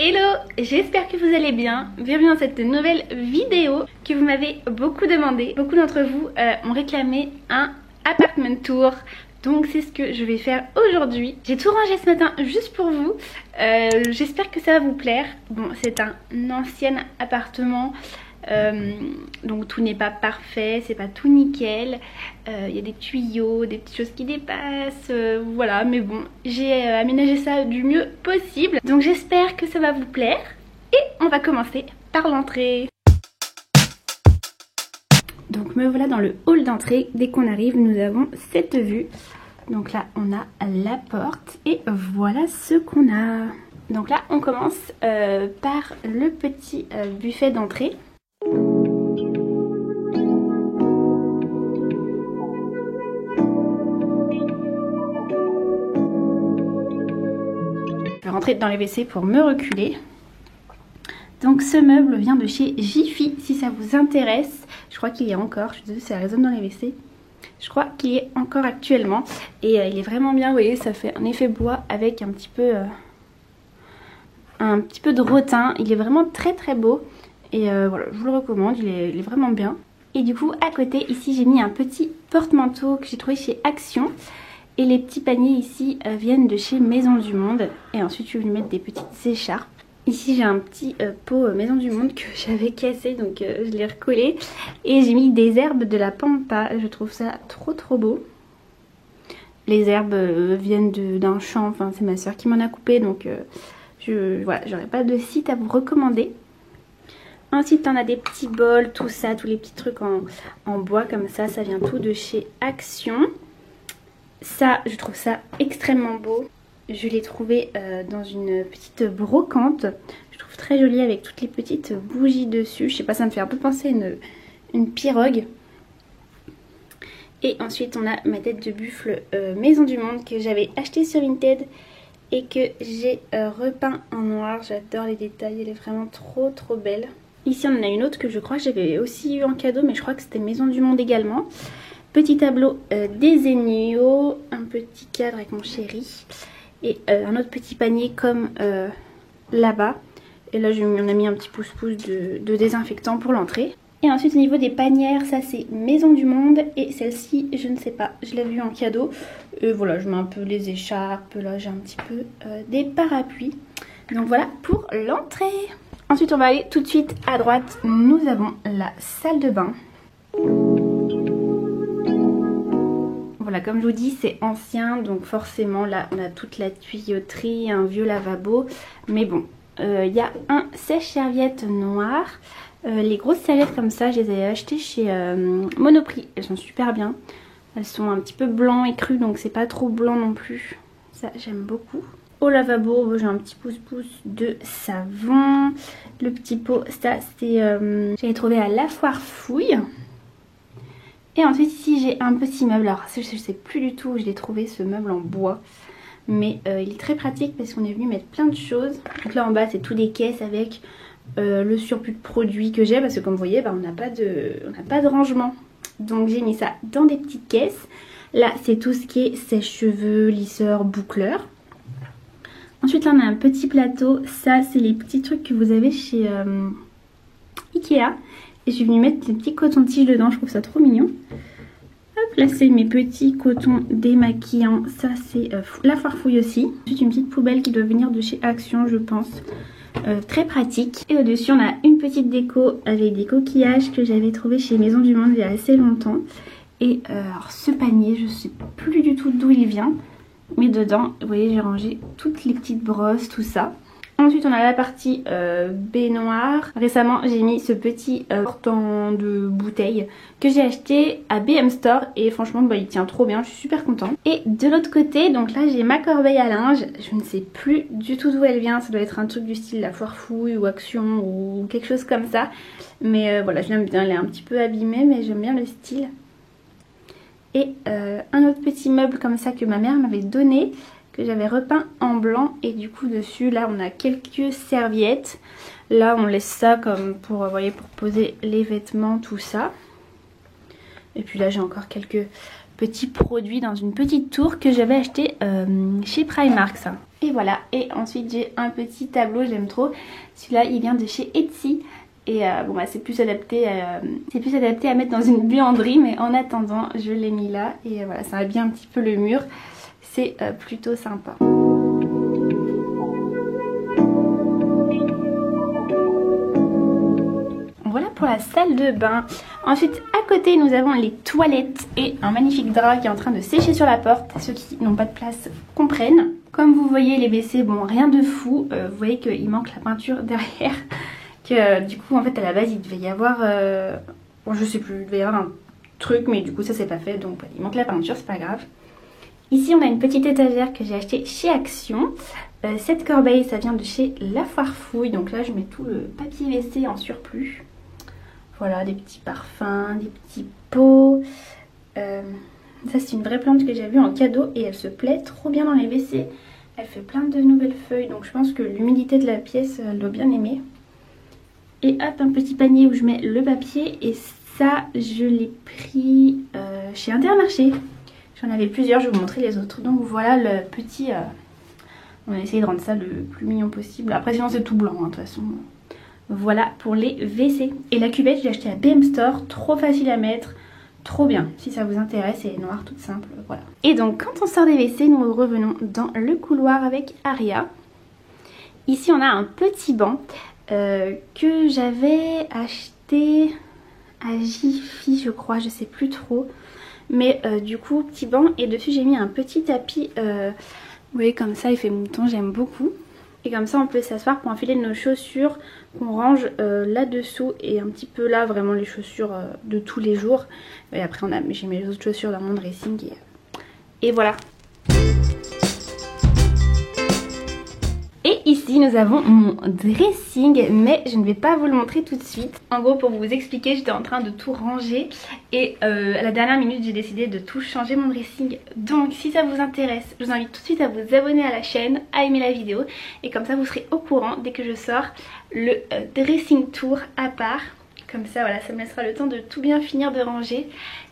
Hello, j'espère que vous allez bien. Bienvenue dans cette nouvelle vidéo que vous m'avez beaucoup demandé. Beaucoup d'entre vous ont réclamé un apartment tour. Donc c'est ce que je vais faire aujourd'hui. J'ai tout rangé ce matin juste pour vous. J'espère que ça va vous plaire. Bon, c'est un ancien appartement. Donc tout n'est pas parfait, c'est pas tout nickel. Il y a des tuyaux, des petites choses qui dépassent, voilà, mais bon, j'ai aménagé ça du mieux possible. Donc j'espère que ça va vous plaire. Et on va commencer par l'entrée. Donc me voilà dans le hall d'entrée. Dès qu'on arrive, nous avons cette vue. Donc là, on a la porte et voilà ce qu'on a. Donc là, on commence par le petit buffet d'entrée. Je vais rentrer dans les WC pour me reculer. Donc ce meuble vient de chez Jiffy, si ça vous intéresse. Je crois qu'il y a encore, je suis désolée, ça résonne dans les WC. Je crois qu'il y est encore actuellement. Et il est vraiment bien, vous voyez, ça fait un effet bois avec un petit peu de rotin. Il est vraiment très très beau. Et voilà, je vous le recommande, il est vraiment bien. Et du coup, à côté, ici, j'ai mis un petit porte-manteau que j'ai trouvé chez Action. Et les petits paniers ici viennent de chez Maison du Monde. Et ensuite, je vais lui mettre des petites écharpes. Ici, j'ai un petit pot Maison du Monde que j'avais cassé, donc je l'ai recollé. Et j'ai mis des herbes de la pampa. Je trouve ça trop trop beau. Les herbes viennent d'un champ, enfin c'est ma soeur qui m'en a coupé. Donc voilà, j'aurais pas de site à vous recommander. Ensuite, on a des petits bols, tout ça, tous les petits trucs en bois comme ça vient tout de chez Action. Ça, je trouve ça extrêmement beau. Je l'ai trouvé dans une petite brocante. Je trouve très jolie avec toutes les petites bougies dessus. Je sais pas, ça me fait un peu penser à une pirogue. Et ensuite, on a ma tête de buffle Maison du Monde que j'avais acheté sur Vinted et que j'ai repeint en noir. J'adore les détails, elle est vraiment trop trop belle. Ici, on en a une autre que je crois que j'avais aussi eu en cadeau, mais je crois que c'était Maison du Monde également. Petit tableau des Enio, un petit cadre avec mon chéri et un autre petit panier comme là-bas. Et là, on a mis un petit pouce-pouce de désinfectant pour l'entrée. Et ensuite, au niveau des panières, ça c'est Maison du Monde. Et celle-ci, je ne sais pas, je l'ai vue en cadeau. Et voilà, je mets un peu les écharpes. Là, j'ai un petit peu des parapluies. Donc voilà pour l'entrée. Ensuite, on va aller tout de suite à droite. Nous avons la salle de bain. Voilà, comme je vous dis, c'est ancien, donc forcément là on a toute la tuyauterie, un vieux lavabo. Mais bon, il y a un sèche-serviette noir. Les grosses serviettes comme ça, je les ai achetées chez Monoprix. Elles sont super bien. Elles sont un petit peu blanc et cru, donc c'est pas trop blanc non plus. Ça, j'aime beaucoup. Au lavabo, j'ai un petit pouce-pouce de savon. Le petit pot, ça c'est... j'avais trouvé à La Foire Fouille. Et ensuite ici j'ai un petit meuble, alors je sais plus du tout où je l'ai trouvé ce meuble en bois. Mais il est très pratique parce qu'on est venu mettre plein de choses. Donc là en bas c'est tout des caisses avec le surplus de produits que j'ai. Parce que comme vous voyez on n'a pas de rangement. Donc j'ai mis ça dans des petites caisses. Là c'est tout ce qui est sèche-cheveux, lisseur, boucleur. Ensuite là on a un petit plateau. Ça c'est les petits trucs que vous avez chez Ikea. Et je suis venue mettre des petits cotons-tiges dedans, je trouve ça trop mignon. Hop, là c'est mes petits cotons démaquillants, ça c'est La Foire Fouille aussi. Ensuite une petite poubelle qui doit venir de chez Action je pense, très pratique. Et au-dessus on a une petite déco avec des coquillages que j'avais trouvé chez Maison du Monde il y a assez longtemps. Et alors ce panier, je sais plus du tout d'où il vient, mais dedans, vous voyez j'ai rangé toutes les petites brosses, tout ça. Ensuite on a la partie baignoire. Récemment j'ai mis ce petit portant de bouteille que j'ai acheté à BM Store. Et franchement il tient trop bien, je suis super contente. Et de l'autre côté, donc là j'ai ma corbeille à linge. Je ne sais plus du tout d'où elle vient. Ça doit être un truc du style La Foire Fouille ou Action ou quelque chose comme ça. Mais voilà, je l'aime bien, elle est un petit peu abîmée mais j'aime bien le style. Et un autre petit meuble comme ça que ma mère m'avait donné, que j'avais repeint en blanc. Et du coup dessus là on a quelques serviettes. Là on laisse ça comme pour, vous voyez, pour poser les vêtements, tout ça. Et puis là j'ai encore quelques petit produit dans une petite tour que j'avais acheté chez Primark ça. Et voilà, et ensuite j'ai un petit tableau, j'aime trop. Celui-là il vient de chez Etsy. Et bon bah c'est plus adapté à mettre dans une buanderie, mais en attendant je l'ai mis là. Et voilà, ça habille un petit peu le mur. C'est plutôt sympa. Voilà pour la salle de bain. Ensuite à côté nous avons les toilettes et un magnifique drap qui est en train de sécher sur la porte. Ceux qui n'ont pas de place comprennent. Comme vous voyez les WC, bon rien de fou. Vous voyez qu'il manque la peinture derrière. Que du coup en fait à la base il devait y avoir... bon je sais plus, il devait y avoir un truc mais du coup ça c'est pas fait. Donc il manque la peinture, c'est pas grave. Ici on a une petite étagère que j'ai achetée chez Action. Cette corbeille ça vient de chez La Foirefouille. Donc là je mets tout le papier WC en surplus. Voilà, des petits parfums, des petits pots. Ça c'est une vraie plante que j'ai vue en cadeau et elle se plaît trop bien dans les WC. Elle fait plein de nouvelles feuilles donc je pense que l'humidité de la pièce elle doit bien aimer. Et hop, un petit panier où je mets le papier. Et ça je l'ai pris chez Intermarché. J'en avais plusieurs, je vais vous montrer les autres. Donc voilà le petit... on va essayer de rendre ça le plus mignon possible. Après sinon c'est tout blanc hein, de toute façon. Voilà pour les WC. Et la cuvette je l'ai achetée à BM Store. Trop facile à mettre. Trop bien. Si ça vous intéresse, elle est noire toute simple. Voilà. Et donc quand on sort des WC, nous revenons dans le couloir avec Aria. Ici on a un petit banc que j'avais acheté à Jiffy je crois. Je sais plus trop. Mais du coup petit banc et dessus j'ai mis un petit tapis. Vous voyez comme ça il fait mouton, j'aime beaucoup. Et comme ça on peut s'asseoir pour enfiler nos chaussures qu'on range là-dessous et un petit peu là vraiment les chaussures de tous les jours. Et après j'ai mes autres chaussures dans mon dressing et voilà. Et ici nous avons mon dressing mais je ne vais pas vous le montrer tout de suite. En gros pour vous expliquer j'étais en train de tout ranger et à la dernière minute j'ai décidé de tout changer mon dressing. Donc si ça vous intéresse je vous invite tout de suite à vous abonner à la chaîne, à aimer la vidéo et comme ça vous serez au courant dès que je sors le dressing tour à part. Comme ça voilà, ça me laissera le temps de tout bien finir de ranger.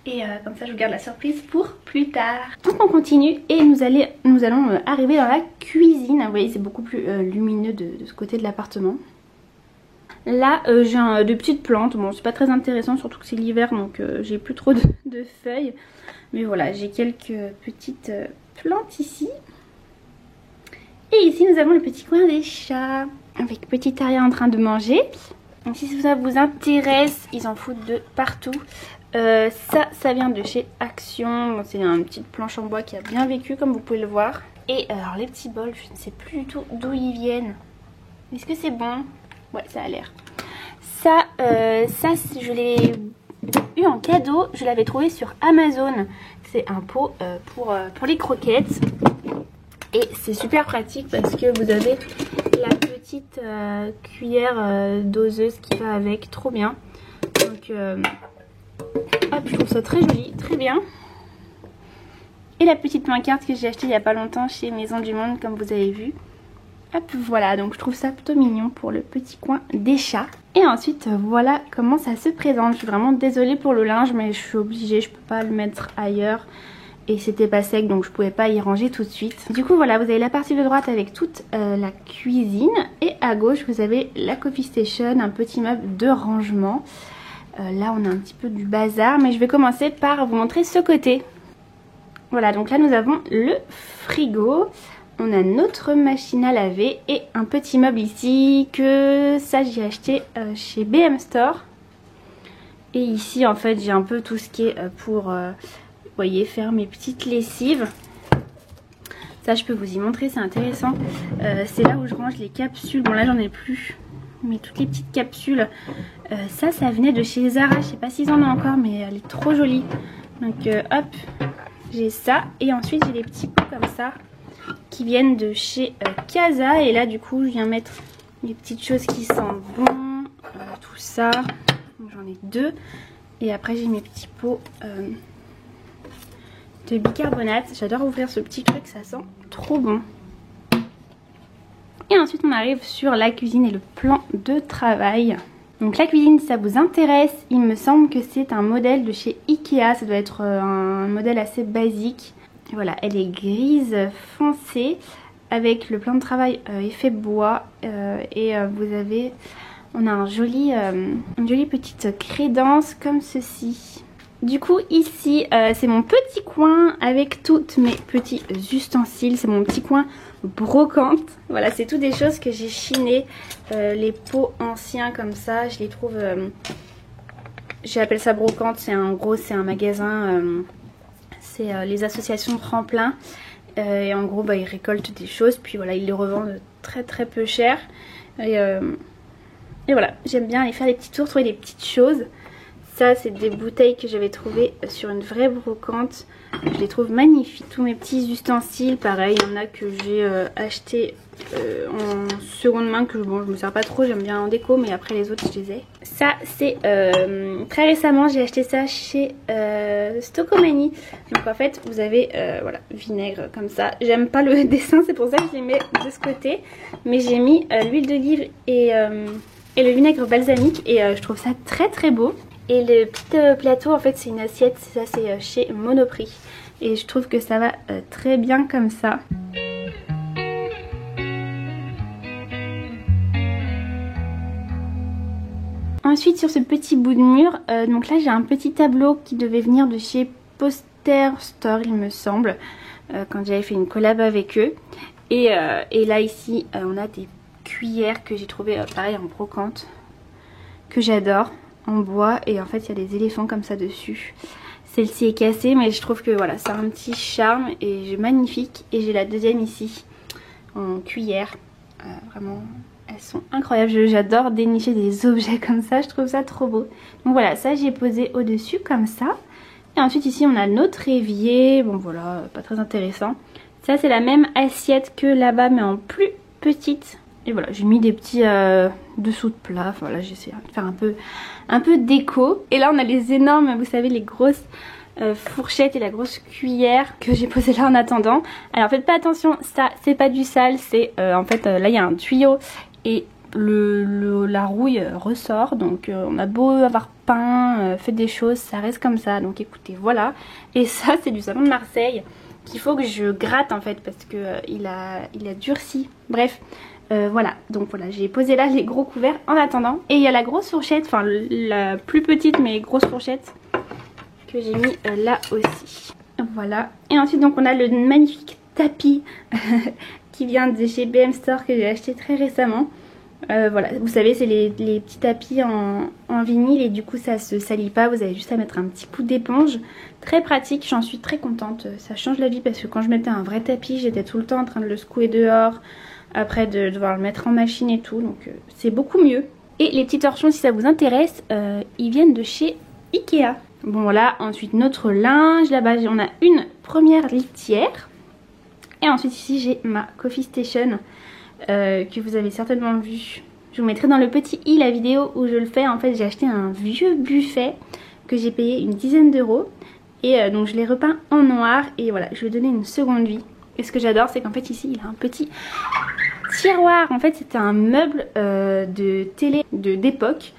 Et comme ça je vous garde la surprise pour plus tard. Donc on continue et nous allons arriver dans la cuisine. Vous voyez c'est beaucoup plus lumineux de ce côté de l'appartement. Là j'ai de petites plantes. Bon c'est pas très intéressant surtout que c'est l'hiver donc j'ai plus trop de feuilles. Mais voilà j'ai quelques petites plantes ici. Et ici nous avons le petit coin des chats. Avec petite Aria en train de manger. Donc si ça vous intéresse, ils en foutent de partout. Ça vient de chez Action. Bon, c'est une petite planche en bois qui a bien vécu comme vous pouvez le voir. Et alors les petits bols, je ne sais plus du tout d'où ils viennent. Est-ce que c'est bon? Ouais ça a l'air. Ça je l'ai eu en cadeau. Je l'avais trouvé sur Amazon. C'est un pot pour les croquettes. Et c'est super pratique parce que vous avez la petite cuillère doseuse qui va avec, trop bien. Donc hop, je trouve ça très joli, très bien. Et la petite pancarte que j'ai achetée il n'y a pas longtemps chez Maison du Monde comme vous avez vu. Hop, voilà, donc je trouve ça plutôt mignon pour le petit coin des chats. Et ensuite voilà comment ça se présente. Je suis vraiment désolée pour le linge mais je suis obligée, je peux pas le mettre ailleurs. Et c'était pas sec donc je pouvais pas y ranger tout de suite. Du coup voilà, vous avez la partie de droite avec toute la cuisine. Et à gauche vous avez la coffee station, un petit meuble de rangement. Là on a un petit peu du bazar mais je vais commencer par vous montrer ce côté. Voilà, donc là nous avons le frigo. On a notre machine à laver et un petit meuble ici que ça j'ai acheté chez BM Store. Et ici en fait j'ai un peu tout ce qui est pour... vous voyez, faire mes petites lessives. Ça je peux vous y montrer, c'est intéressant. C'est là où je range les capsules. Bon là j'en ai plus, mais toutes les petites capsules. Ça venait de chez Zara. Je sais pas s'ils en ont encore mais elle est trop jolie. Donc hop, j'ai ça. Et ensuite j'ai des petits pots comme ça qui viennent de chez Casa. Et là du coup je viens mettre les petites choses qui sentent bon. Tout ça. J'en ai deux. Et après j'ai mes petits pots... de bicarbonate. J'adore ouvrir ce petit truc, ça sent trop bon. Et ensuite on arrive sur la cuisine et le plan de travail. Donc la cuisine, si ça vous intéresse, il me semble que c'est un modèle de chez Ikea. Ça doit être un modèle assez basique. Et voilà, elle est grise foncée avec le plan de travail effet bois. Vous avez, on a une jolie petite crédence comme ceci. Du coup ici c'est mon petit coin avec toutes mes petits ustensiles. C'est mon petit coin brocante. Voilà, c'est toutes des choses que j'ai chinées. Les pots anciens comme ça, je les trouve... j'appelle ça brocante, c'est un magasin... c'est les associations de tremplin. Et en gros ils récoltent des choses. Puis voilà, ils les revendent très peu cher. Et voilà, j'aime bien aller faire des petits tours, trouver des petites choses. Ça, c'est des bouteilles que j'avais trouvées sur une vraie brocante. Je les trouve magnifiques. Tous mes petits ustensiles, pareil, il y en a que j'ai acheté en seconde main, que bon, je me sers pas trop, j'aime bien en déco, mais après les autres, je les ai. Ça, c'est très récemment, j'ai acheté ça chez Stocomanie. Donc en fait, vous avez, voilà, vinaigre comme ça. J'aime pas le dessin, c'est pour ça que je les mets de ce côté. Mais j'ai mis l'huile d'olive et le vinaigre balsamique et je trouve ça très beau. Et le petit plateau, en fait, c'est une assiette, ça c'est chez Monoprix. Et je trouve que ça va très bien comme ça. Ensuite, sur ce petit bout de mur, donc là j'ai un petit tableau qui devait venir de chez Poster Store, il me semble, quand j'avais fait une collab avec eux. Et là ici, on a des cuillères que j'ai trouvées pareil en brocante, que j'adore. En bois et en fait il y a des éléphants comme ça dessus. Celle-ci est cassée mais je trouve que voilà, ça a un petit charme et magnifique. Et j'ai la deuxième ici en cuillère. Vraiment elles sont incroyables, j'adore dénicher des objets comme ça, je trouve ça trop beau. Donc voilà, ça j'ai posé au dessus comme ça. Et ensuite ici on a notre évier, bon voilà, pas très intéressant. Ça c'est la même assiette que là-bas mais en plus petite. Et voilà, j'ai mis des petits dessous de plat. Voilà, j'essaie de faire un peu déco. Et là, on a les énormes, vous savez, les grosses fourchettes et la grosse cuillère que j'ai posée là en attendant. Alors, faites pas attention, ça, c'est pas du sale. C'est en fait, là, il y a un tuyau et la rouille ressort. Donc, on a beau avoir peint, fait des choses, ça reste comme ça. Donc, écoutez, voilà. Et ça, c'est du savon de Marseille qu'il faut que je gratte en fait parce que il a durci. Bref. Voilà, donc voilà, j'ai posé là les gros couverts en attendant. Et il y a la grosse fourchette, enfin la plus petite mais grosse fourchette que j'ai mis là aussi. Voilà, et ensuite donc on a le magnifique tapis qui vient de chez BM Store que j'ai acheté très récemment. Voilà, vous savez c'est les petits tapis en vinyle et du coup ça se salit pas, vous avez juste à mettre un petit coup d'éponge. Très pratique, j'en suis très contente, ça change la vie parce que quand je mettais un vrai tapis j'étais tout le temps en train de le secouer dehors. Après de devoir le mettre en machine et tout, donc c'est beaucoup mieux. Et les petits torchons, si ça vous intéresse, ils viennent de chez Ikea. Bon voilà, ensuite notre linge, là-bas on a une première litière. Et ensuite ici j'ai ma coffee station que vous avez certainement vu. Je vous mettrai dans le petit i la vidéo où je le fais. En fait j'ai acheté un vieux buffet que j'ai payé une dizaine d'euros. Et donc je l'ai repeint en noir et voilà, je lui ai donné une seconde vie. Et ce que j'adore c'est qu'en fait ici il a un petit tiroir. En fait c'était un meuble de télé d'époque.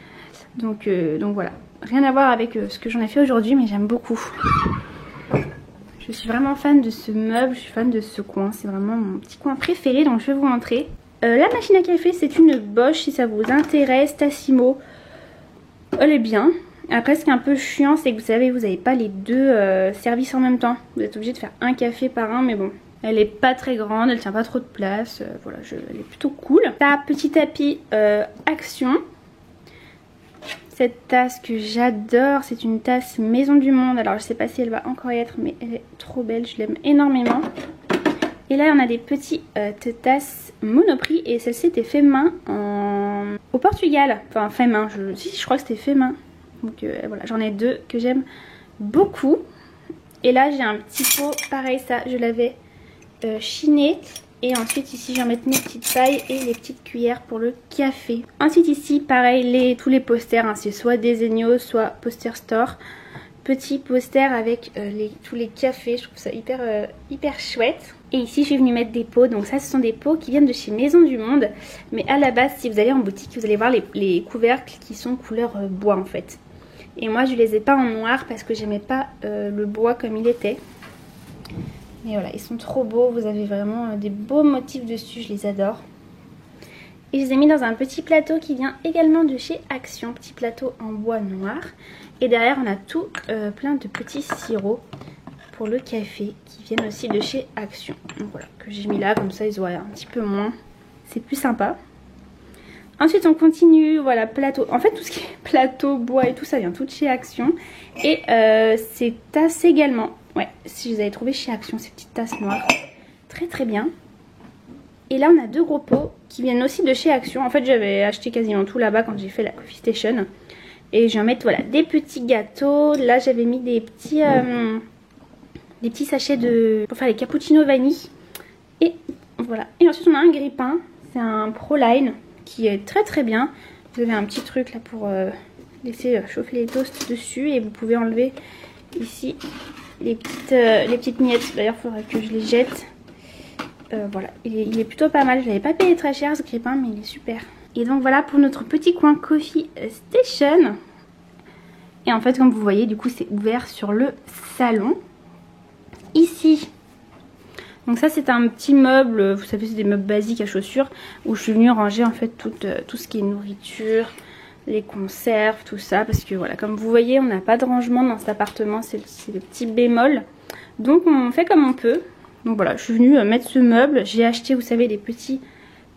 Donc voilà, rien à voir avec ce que j'en ai fait aujourd'hui mais j'aime beaucoup. Je suis vraiment fan de ce meuble, je suis fan de ce coin. C'est vraiment mon petit coin préféré donc je vais vous montrer. La machine à café c'est une Bosch si ça vous intéresse, Tassimo. Elle est bien. Après ce qui est un peu chiant c'est que vous savez vous n'avez pas les deux services en même temps. Vous êtes obligé de faire un café par un mais bon. Elle est pas très grande, elle tient pas trop de place, voilà, elle est plutôt cool. Ta petit tapis Action. Cette tasse que j'adore, c'est une tasse Maison du Monde. Alors je sais pas si elle va encore y être, mais elle est trop belle, je l'aime énormément. Et là on a des petites tasses Monoprix et celle-ci était fait main au Portugal. Enfin fait main, je crois que c'était fait main. Donc voilà, j'en ai deux que j'aime beaucoup. Et là j'ai un petit pot, pareil ça je l'avais chiné. Et ensuite ici je vais mettre mes petites pailles et les petites cuillères pour le café. Ensuite ici pareil tous les posters, hein, c'est soit Desenio soit Poster Store. Petit poster avec tous les cafés, je trouve ça hyper chouette. Et ici je suis venue mettre des pots, donc ça ce sont des pots qui viennent de chez Maison du Monde. Mais à la base si vous allez en boutique vous allez voir les couvercles qui sont couleur bois en fait. Et moi je les ai pas en noir parce que j'aimais pas le bois comme il était. Mais voilà, ils sont trop beaux, vous avez vraiment des beaux motifs dessus, je les adore. Et je les ai mis dans un petit plateau qui vient également de chez Action, petit plateau en bois noir. Et derrière on a tout plein de petits sirops pour le café qui viennent aussi de chez Action. Donc voilà, que j'ai mis là, comme ça ils voient un petit peu moins, c'est plus sympa. Ensuite on continue, voilà, plateau. En fait tout ce qui est plateau, bois et tout ça vient tout de chez Action. Et ces tasses également. Ouais, si vous avez trouvé chez Action ces petites tasses noires. Très très bien. Et là on a deux gros pots qui viennent aussi de chez Action. En fait j'avais acheté quasiment tout là-bas quand j'ai fait la Coffee Station. Et je vais en mettre voilà, des petits gâteaux. Là j'avais mis des petits sachets pour faire les cappuccinos vanille. Et voilà. Et ensuite on a un grille-pain. C'est un Proline qui est très très bien. Vous avez un petit truc là pour laisser chauffer les toasts dessus. Et vous pouvez enlever ici les petites miettes. D'ailleurs il faudrait que je les jette. Voilà, il est plutôt pas mal. Je l'avais pas payé très cher ce grille-pain mais il est super. Et donc voilà pour notre petit coin Coffee Station. Et en fait comme vous voyez du coup c'est ouvert sur le salon. Ici, donc ça c'est un petit meuble, vous savez c'est des meubles basiques à chaussures. Où je suis venue ranger en fait tout ce qui est nourriture, les conserves, tout ça. Parce que voilà, comme vous voyez on n'a pas de rangement dans cet appartement, c'est le petit bémol. Donc on fait comme on peut. Donc voilà, je suis venue mettre ce meuble. J'ai acheté vous savez des petits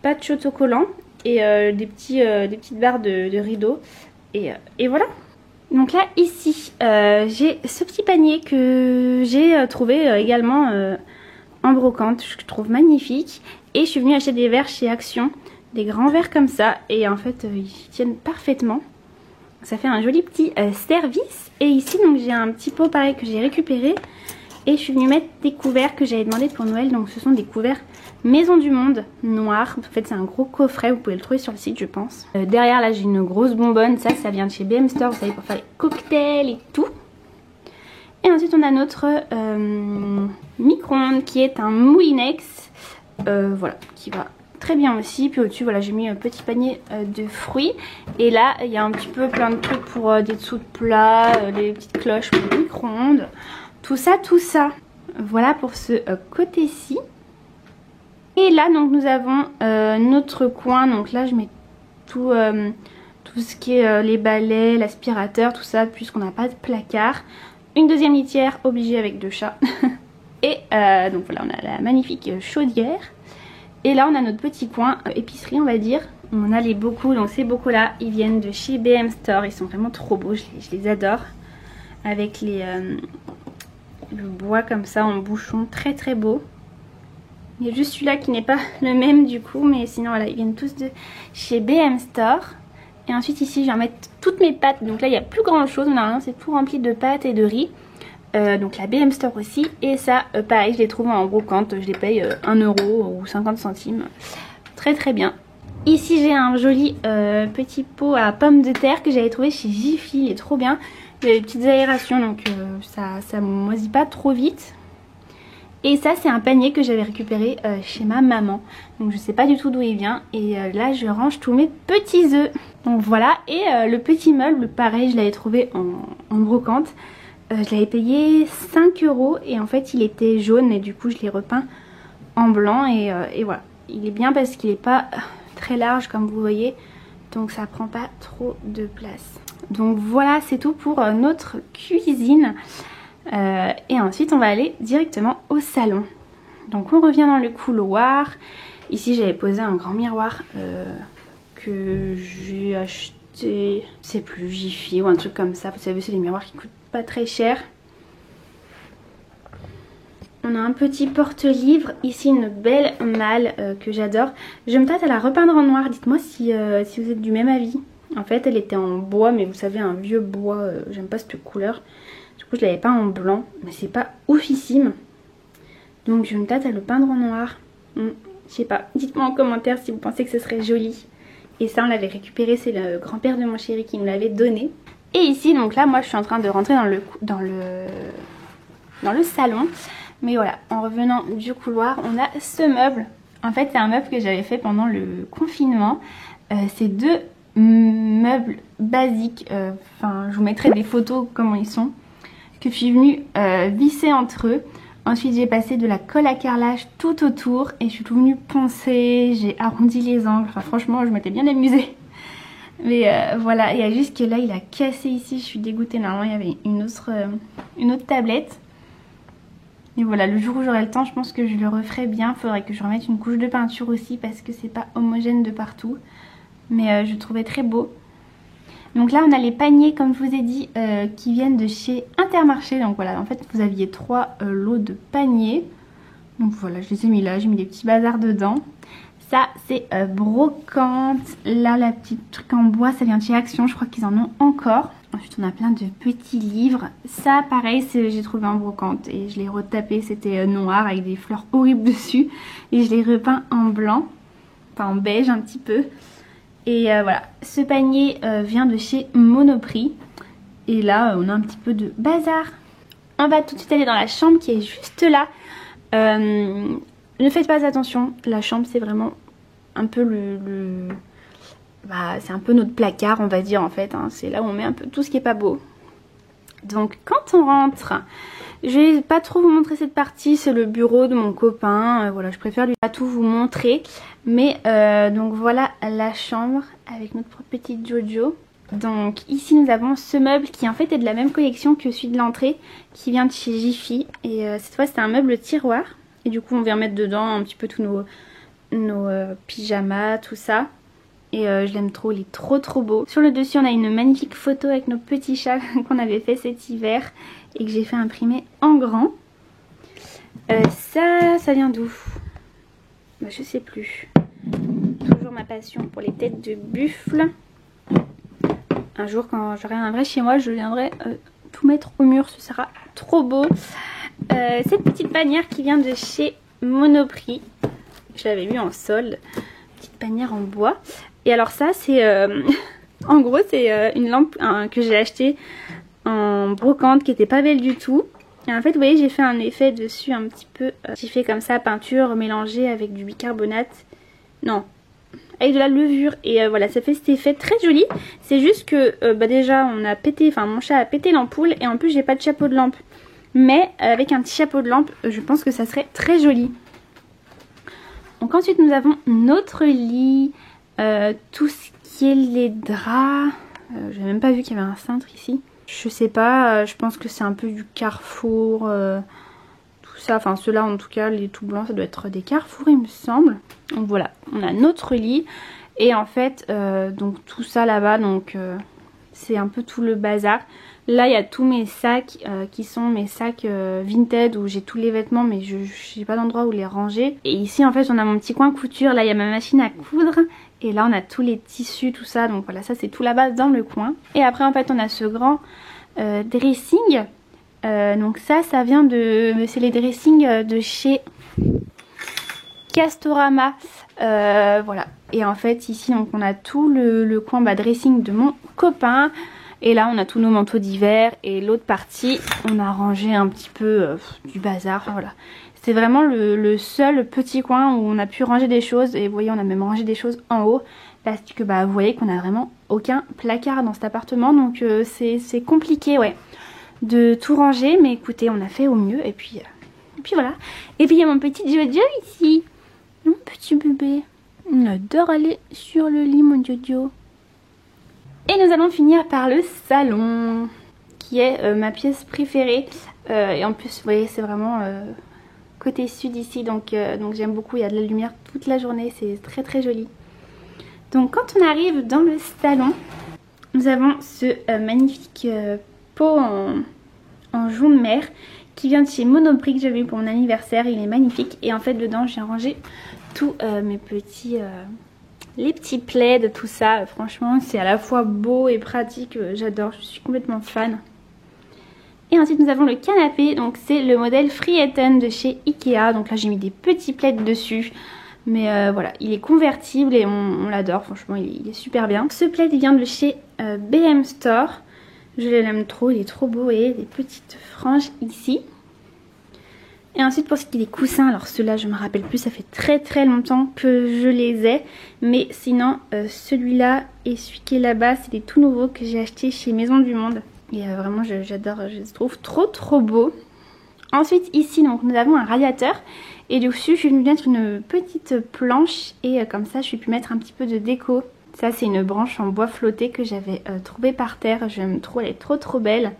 patchs autocollants. Et des petites barres de rideaux. Et voilà. Donc là ici j'ai ce petit panier que j'ai trouvé également en brocante. Je trouve magnifique. Et je suis venue acheter des verres chez Action. Des grands verres comme ça. Et en fait ils tiennent parfaitement. Ça fait un joli petit service. Et ici donc j'ai un petit pot pareil que j'ai récupéré. Et je suis venue mettre des couverts que j'avais demandé pour Noël. Donc ce sont des couverts Maison du Monde noirs. En fait c'est un gros coffret, vous pouvez le trouver sur le site je pense. Derrière là j'ai une grosse bonbonne. Ça vient de chez BM Store, vous savez, pour faire les cocktails et tout. Et ensuite on a notre micro-ondes qui est un Moulinex. Voilà, qui va très bien aussi. Puis au-dessus voilà j'ai mis un petit panier de fruits. Et là il y a un petit peu plein de trucs pour des dessous de plat, des petites cloches pour le micro-ondes. Tout ça. Voilà pour ce côté-ci. Et là donc nous avons notre coin. Donc là je mets tout ce qui est les balais, l'aspirateur, tout ça, puisqu'on n'a pas de placard. Une deuxième litière obligée avec 2 chats. Et donc voilà, on a la magnifique chaudière. Et là on a notre petit coin épicerie on va dire. On a les bocaux, donc ces bocaux là ils viennent de chez BM Store. Ils sont vraiment trop beaux, je les adore. Avec le bois comme ça en bouchon, très très beau. Il y a juste celui-là qui n'est pas le même du coup, mais sinon voilà, ils viennent tous de chez BM Store. Et ensuite ici je vais en mettre toutes mes pâtes. Donc là il n'y a plus grand chose, normalement c'est tout rempli de pâtes et de riz. Donc la BM Store aussi. Et ça pareil je les trouve en brocante, je les paye 1 euro ou 50 centimes. Très très bien. Ici j'ai un joli petit pot à pommes de terre que j'avais trouvé chez Jiffy, il est trop bien. Il y a des petites aérations donc ça moisit pas trop vite. Et ça c'est un panier que j'avais récupéré chez ma maman. Donc je sais pas du tout d'où il vient. Et là je range tous mes petits œufs. Donc voilà. Et le petit meuble pareil je l'avais trouvé en brocante. Je l'avais payé 5 € et en fait il était jaune et du coup je l'ai repeint en blanc. Et voilà. Il est bien parce qu'il n'est pas très large comme vous voyez. Donc ça prend pas trop de place. Donc voilà c'est tout pour notre cuisine. Et ensuite on va aller directement au salon. Donc on revient dans le couloir. Ici j'avais posé un grand miroir que j'ai acheté, c'est plus Jiffy ou un truc comme ça. Vous savez c'est des miroirs qui coûtent pas très cher. On a un petit porte-livre, ici une belle malle que j'adore. Je me tâte à la repeindre en noir, dites-moi si vous êtes du même avis. En fait elle était en bois mais vous savez un vieux bois, j'aime pas cette couleur. Du coup je l'avais pas en blanc mais c'est pas oufissime. Donc je me tâte à le peindre en noir. Je sais pas, dites-moi en commentaire si vous pensez que ce serait joli. Et ça on l'avait récupéré, c'est le grand-père de mon chéri qui nous l'avait donné. Et ici donc là moi je suis en train de rentrer dans le salon. Mais voilà, en revenant du couloir, on a ce meuble. En fait, c'est un meuble que j'avais fait pendant le confinement. C'est deux meubles basiques. Enfin, je vous mettrai des photos comment ils sont. Que je suis venue visser entre eux. Ensuite, j'ai passé de la colle à carrelage tout autour. Et je suis tout venue poncer. J'ai arrondi les angles. Enfin, franchement, je m'étais bien amusée. Mais voilà, il y a juste que là, il a cassé ici. Je suis dégoûtée. Normalement, il y avait une autre tablette. Et voilà, le jour où j'aurai le temps, je pense que je le referai bien. Faudrait que je remette une couche de peinture aussi parce que c'est pas homogène de partout. Mais je trouvais très beau. Donc là, on a les paniers, comme je vous ai dit, qui viennent de chez Intermarché. Donc voilà, en fait, vous aviez 3 lots de paniers. Donc voilà, je les ai mis là, j'ai mis des petits bazars dedans. Ça, c'est brocante. Là, la petite truc en bois, ça vient de chez Action. Je crois qu'ils en ont encore. Ensuite, on a plein de petits livres. Ça, pareil, j'ai trouvé en brocante. Et je l'ai retapé. C'était noir avec des fleurs horribles dessus. Et je l'ai repeint en blanc. Enfin, en beige un petit peu. Et voilà. Ce panier vient de chez Monoprix. Et là, on a un petit peu de bazar. On va tout de suite aller dans la chambre qui est juste là. Ne faites pas attention. La chambre, c'est vraiment un peu Bah, c'est un peu notre placard, on va dire, en fait. Hein. C'est là où on met un peu tout ce qui est pas beau. Donc, quand on rentre, je vais pas trop vous montrer cette partie. C'est le bureau de mon copain. Voilà, je préfère lui pas tout vous montrer. Mais, donc voilà la chambre avec notre petite Jojo. Donc, ici, nous avons ce meuble qui, en fait, est de la même collection que celui de l'entrée, qui vient de chez Jiffy. Et cette fois, c'est un meuble tiroir. Et du coup, on vient mettre dedans un petit peu tous nos pyjamas, tout ça. Et je l'aime trop, il est trop beau. Sur le dessus, on a une magnifique photo avec nos petits chats qu'on avait fait cet hiver et que j'ai fait imprimer en grand. Ça vient d'où? Bah, je sais plus. Toujours ma passion pour les têtes de buffle. Un jour, quand j'aurai un vrai chez moi, je viendrai tout mettre au mur, ce sera trop beau. Cette petite bannière qui vient de chez Monoprix. Je l'avais vu en solde. Petite bannière en bois. Et alors ça, c'est en gros, c'est une lampe que j'ai achetée en brocante qui était pas belle du tout. Et en fait, vous voyez, j'ai fait un effet dessus un petit peu. J'ai fait comme ça, peinture mélangée avec du bicarbonate. Non, avec de la levure. Et voilà, ça fait cet effet très joli. C'est juste que bah déjà, on a pété, enfin mon chat a pété l'ampoule. Et en plus, j'ai pas de chapeau de lampe. Mais avec un petit chapeau de lampe, je pense que ça serait très joli. Donc ensuite, nous avons notre lit. Tout ce qui est les draps, j'ai même pas vu qu'il y avait un cintre ici. Je sais pas, je pense que c'est un peu du Carrefour, tout ça. Enfin ceux-là en tout cas, les tout blancs, ça doit être des Carrefour il me semble. Donc voilà, on a notre lit. Et en fait, donc tout ça là-bas, donc c'est un peu tout le bazar. Là il y a tous mes sacs qui sont mes sacs Vinted où j'ai tous les vêtements mais je n'ai pas d'endroit où les ranger. Et ici en fait on a mon petit coin couture, là il y a ma machine à coudre. Et là on a tous les tissus, tout ça, donc voilà, ça c'est tout là-bas dans le coin. Et après en fait on a ce grand dressing. Donc ça vient de... c'est les dressings de chez Castorama. Voilà. Et en fait ici donc on a tout le coin dressing de mon copain. Et là on a tous nos manteaux d'hiver. Et l'autre partie on a rangé un petit peu du bazar. Enfin, voilà. C'est vraiment le seul petit coin où on a pu ranger des choses. Et vous voyez, on a même rangé des choses en haut. Parce que bah, vous voyez qu'on a vraiment aucun placard dans cet appartement. Donc c'est compliqué, ouais, de tout ranger. Mais écoutez, on a fait au mieux. Et puis voilà. Et puis il y a mon petit Jojo ici. Mon petit bébé. On adore aller sur le lit, mon Jojo. Et nous allons finir par le salon. Qui est ma pièce préférée. Et en plus, vous voyez, c'est vraiment... côté sud ici, donc j'aime beaucoup, il y a de la lumière toute la journée, c'est très joli. Donc quand on arrive dans le salon, nous avons ce magnifique pot en jaune mer qui vient de chez Monoprix que j'avais eu pour mon anniversaire. Il est magnifique et en fait dedans j'ai rangé tous mes petits les petits plaids, tout ça. Franchement c'est à la fois beau et pratique, j'adore, je suis complètement fan. Et ensuite nous avons le canapé, donc c'est le modèle Frietten de chez Ikea. Donc là j'ai mis des petits plaids dessus. Mais voilà, il est convertible et on l'adore, franchement il est super bien. Ce plaid il vient de chez BM Store. Je l'aime trop, il est trop beau et des petites franges ici. Et ensuite pour ce qui est des coussins, alors ceux-là je me rappelle plus, ça fait très longtemps que je les ai. Mais sinon celui-là et celui qui est là-bas, c'est des tout nouveaux que j'ai achetés chez Maison du Monde. Et vraiment j'adore, je les trouve trop beaux. Ensuite ici donc nous avons un radiateur. Et dessus je vais mettre une petite planche et comme ça je vais pu mettre un petit peu de déco. Ça c'est une branche en bois flotté que j'avais trouvée par terre, j'aime trop, elle est trop belle.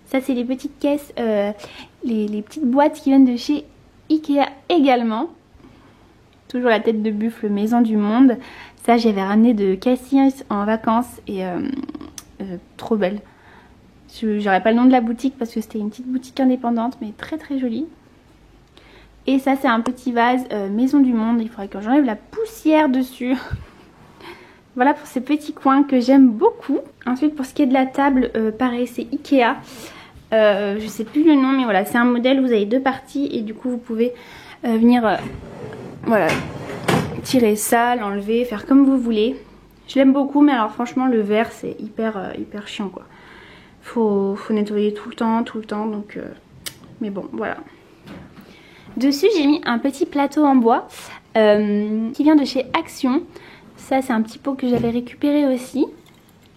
Ça c'est les petites caisses, les petites boîtes qui viennent de chez Ikea également. Toujours la tête de buffle Maison du Monde. Ça j'avais ramené de Cassis en vacances et trop belle. J'aurais pas le nom de la boutique parce que c'était une petite boutique indépendante mais très jolie. Et ça c'est un petit vase Maison du Monde, il faudrait que j'enlève la poussière dessus. Voilà pour ces petits coins que j'aime beaucoup. Ensuite pour ce qui est de la table, pareil c'est Ikea. Je sais plus le nom mais voilà c'est un modèle où vous avez deux parties et du coup vous pouvez venir voilà tirer ça, l'enlever, faire comme vous voulez. Je l'aime beaucoup mais alors franchement le verre c'est hyper chiant quoi. Faut nettoyer tout le temps donc mais bon voilà. Dessus j'ai mis un petit plateau en bois qui vient de chez Action. Ça c'est un petit pot que j'avais récupéré aussi.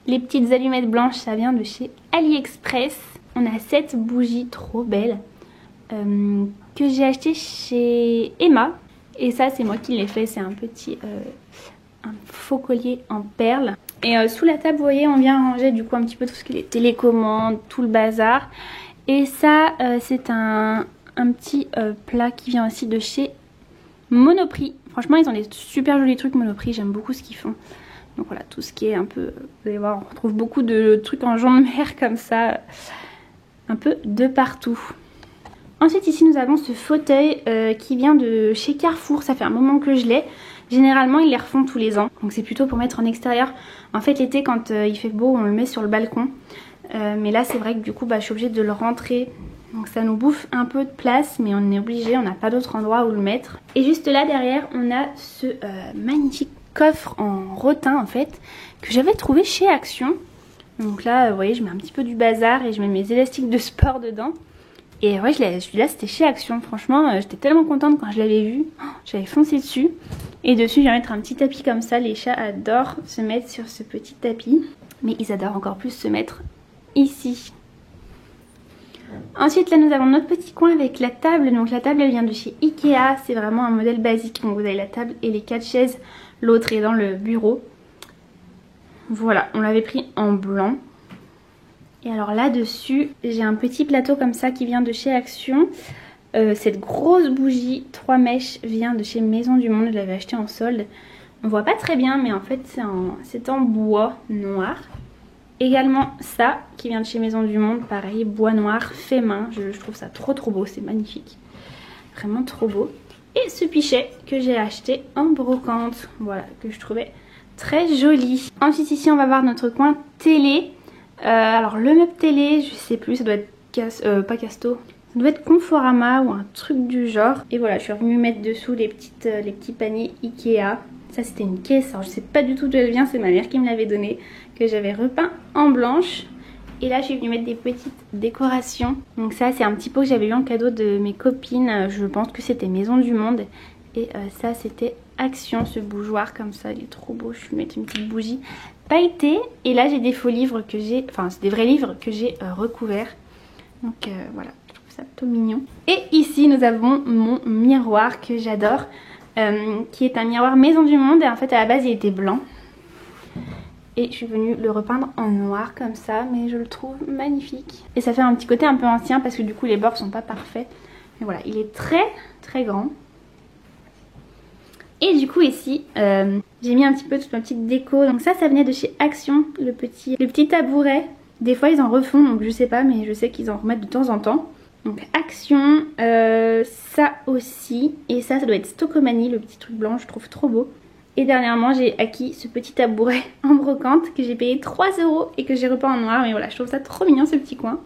Les petites allumettes blanches ça vient de chez AliExpress. On a cette bougie trop belle que j'ai acheté chez Emma. Et ça c'est moi qui l'ai fait, c'est un petit un faux collier en perles. Et sous la table vous voyez on vient ranger du coup un petit peu tout ce qui est télécommande, tout le bazar. Et ça c'est un petit plat qui vient aussi de chez Monoprix. Franchement ils ont des super jolis trucs Monoprix, j'aime beaucoup ce qu'ils font. Donc voilà tout ce qui est un peu, vous allez voir on retrouve beaucoup de trucs en jonc de mer comme ça. Un peu de partout. Ensuite ici nous avons ce fauteuil qui vient de chez Carrefour, ça fait un moment que je l'ai. Généralement ils les refont tous les ans, donc c'est plutôt pour mettre en extérieur. En fait l'été quand il fait beau on le met sur le balcon. Mais là c'est vrai que du coup je suis obligée de le rentrer. Donc ça nous bouffe un peu de place mais on est obligé, on n'a pas d'autre endroit où le mettre. Et juste là derrière on a ce magnifique coffre en rotin en fait que j'avais trouvé chez Action. Donc là, vous voyez, je mets un petit peu du bazar et je mets mes élastiques de sport dedans. Et ouais, celui-là, c'était chez Action. Franchement, j'étais tellement contente quand je l'avais vu. J'avais foncé dessus. Et dessus, je vais mettre un petit tapis comme ça. Les chats adorent se mettre sur ce petit tapis. Mais ils adorent encore plus se mettre ici. Ensuite, là, nous avons notre petit coin avec la table. Donc la table, elle vient de chez Ikea. C'est vraiment un modèle basique. Donc vous avez la table et les 4 chaises. L'autre est dans le bureau. Voilà, on l'avait pris en blanc. Et alors là-dessus, j'ai un petit plateau comme ça qui vient de chez Action. Cette grosse bougie 3 mèches vient de chez Maison du Monde. Je l'avais acheté en solde. On voit pas très bien, mais en fait c'est en bois noir. Également ça qui vient de chez Maison du Monde. Pareil, bois noir fait main. Je trouve ça trop beau, c'est magnifique. Vraiment trop beau. Et ce pichet que j'ai acheté en brocante. Voilà, que je trouvais très joli. Ensuite ici on va voir notre coin télé. Alors le meuble télé je sais plus, ça doit être pas Casto, ça doit être Conforama ou un truc du genre. Et voilà je suis revenue mettre dessous les petits paniers Ikea. Ça c'était une caisse, alors je sais pas du tout d'où elle vient, c'est ma mère qui me l'avait donné, que j'avais repeint en blanche. Et là je suis venue mettre des petites décorations. Donc ça c'est un petit pot que j'avais eu en cadeau de mes copines, je pense que c'était Maison du Monde. Et ça c'était Action, ce bougeoir comme ça, il est trop beau. Je vais mettre une petite bougie pailletée. Et là j'ai des faux livres que j'ai, enfin c'est des vrais livres que j'ai recouverts. Donc voilà, je trouve ça plutôt mignon. Et ici nous avons mon miroir que j'adore, qui est un miroir Maison du Monde. Et en fait à la base il était blanc. Et je suis venue le repeindre en noir comme ça, mais je le trouve magnifique. Et ça fait un petit côté un peu ancien parce que du coup les bords sont pas parfaits. Mais voilà, il est très grand. Et du coup ici, j'ai mis un petit peu toute ma petite déco. Donc ça venait de chez Action, le petit tabouret. Des fois ils en refont, donc je sais pas, mais je sais qu'ils en remettent de temps en temps. Donc Action, ça aussi. Et ça doit être Stockomanie, le petit truc blanc, je trouve trop beau. Et dernièrement j'ai acquis ce petit tabouret en brocante que j'ai payé 3 € et que j'ai repeint en noir. Mais voilà, je trouve ça trop mignon ce petit coin.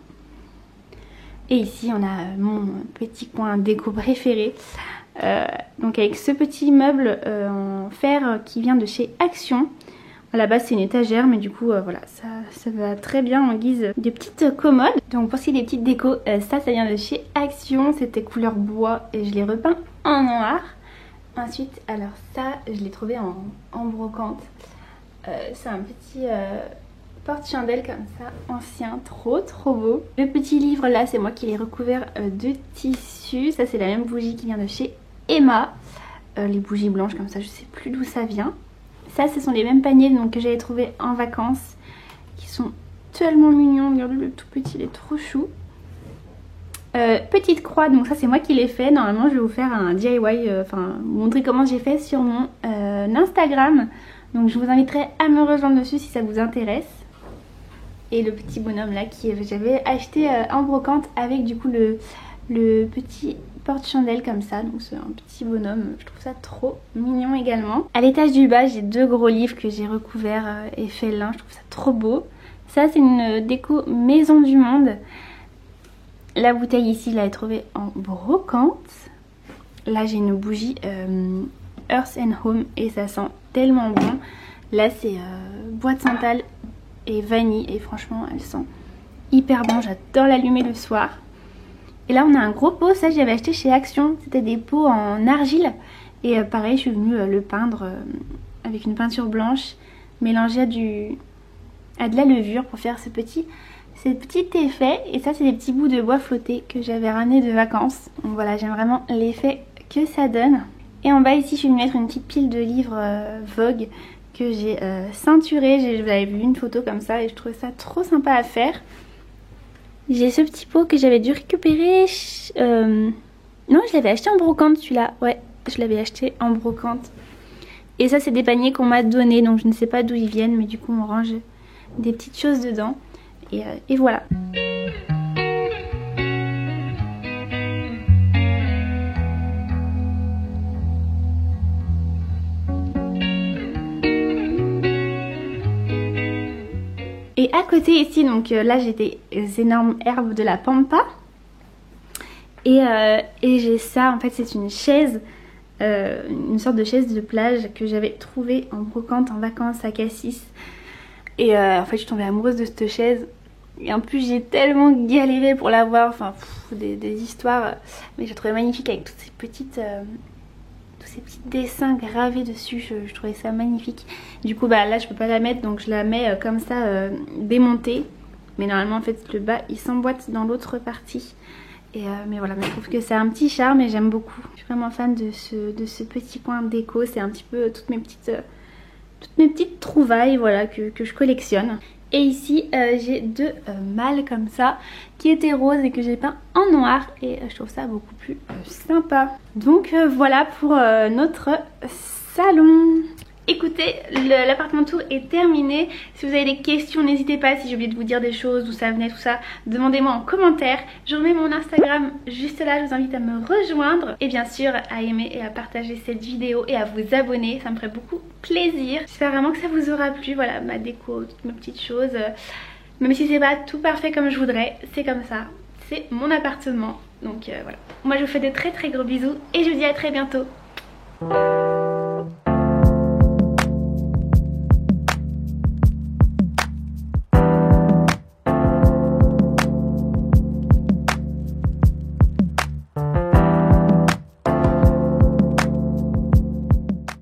Et ici on a mon petit coin déco préféré. Donc avec ce petit meuble en fer qui vient de chez Action. À la base c'est une étagère mais du coup voilà, ça va très bien en guise de petites commodes. Donc pour ce qui est des petites décos, ça vient de chez Action, c'était couleur bois et je l'ai repeint en noir. Ensuite alors ça je l'ai trouvé en brocante. C'est un petit porte-chandelle comme ça, ancien, trop beau. Le petit livre là c'est moi qui l'ai recouvert de tissu. Ça c'est la même bougie qui vient de chez Emma. Les bougies blanches comme ça, je sais plus d'où ça vient. Ça ce sont les mêmes paniers donc, que j'avais trouvé en vacances, qui sont tellement mignons. Regardez le tout petit, il est trop chou. Petite croix, donc ça c'est moi qui l'ai fait. Normalement je vais vous faire un DIY, enfin vous montrer comment j'ai fait sur mon Instagram. Donc je vous inviterai à me rejoindre dessus si ça vous intéresse. Et le petit bonhomme là qui j'avais acheté en brocante avec du coup le petit porte-chandelle comme ça. Donc c'est un petit bonhomme, je trouve ça trop mignon également. À l'étage du bas j'ai 2 gros livres que j'ai recouverts et fait lin, je trouve ça trop beau. Ça c'est une déco Maison du Monde. La bouteille ici je l'avais trouvée en brocante. Là j'ai une bougie Earth and Home et ça sent tellement bon. Là c'est bois de santal et vanille et franchement elle sent hyper bon, j'adore l'allumer le soir. Et là on a un gros pot, ça j'avais acheté chez Action, c'était des pots en argile et pareil je suis venue le peindre avec une peinture blanche mélangée à de la levure pour faire ce petit effet. Et ça c'est des petits bouts de bois flottés que j'avais ramené de vacances, donc voilà j'aime vraiment l'effet que ça donne. Et en bas ici je suis venue mettre une petite pile de livres Vogue que j'ai ceinturé. Vous avez vu une photo comme ça et je trouvais ça trop sympa à faire. J'ai ce petit pot que j'avais dû récupérer. Non, je l'avais acheté en brocante celui-là. Ouais, je l'avais acheté en brocante. Et ça, c'est des paniers qu'on m'a donné. Donc je ne sais pas d'où ils viennent. Mais du coup, on range des petites choses dedans. Et voilà. Et à côté ici, donc là j'ai des énormes herbes de la pampa. Et j'ai ça, en fait c'est une chaise, une sorte de chaise de plage que j'avais trouvée en brocante en vacances à Cassis. Et en fait je suis tombée amoureuse de cette chaise. Et en plus j'ai tellement galéré pour l'avoir, enfin des histoires. Mais j'ai trouvé magnifique avec toutes ces petites... ces petits dessins gravés dessus, je trouvais ça magnifique. Du coup bah là je peux pas la mettre donc je la mets comme ça démontée. Mais normalement en fait le bas il s'emboîte dans l'autre partie. Mais voilà, mais je trouve que c'est un petit charme et j'aime beaucoup. Je suis vraiment fan de ce petit coin déco. C'est un petit peu toutes mes petites trouvailles voilà, que je collectionne. Et ici j'ai 2 mâles comme ça qui étaient roses et que j'ai peint en noir. Et je trouve ça beaucoup plus sympa. Donc voilà pour notre salon. Écoutez, l'appartement tour est terminé. Si vous avez des questions, n'hésitez pas. Si j'ai oublié de vous dire des choses, d'où ça venait, tout ça, demandez-moi en commentaire. Je remets mon Instagram juste là, je vous invite à me rejoindre. Et bien sûr, à aimer et à partager cette vidéo et à vous abonner, ça me ferait beaucoup plaisir. J'espère vraiment que ça vous aura plu, voilà, ma déco, toutes mes petites choses. Même si c'est pas tout parfait comme je voudrais, c'est comme ça. C'est mon appartement, donc voilà. Moi je vous fais de très gros bisous et je vous dis à très bientôt.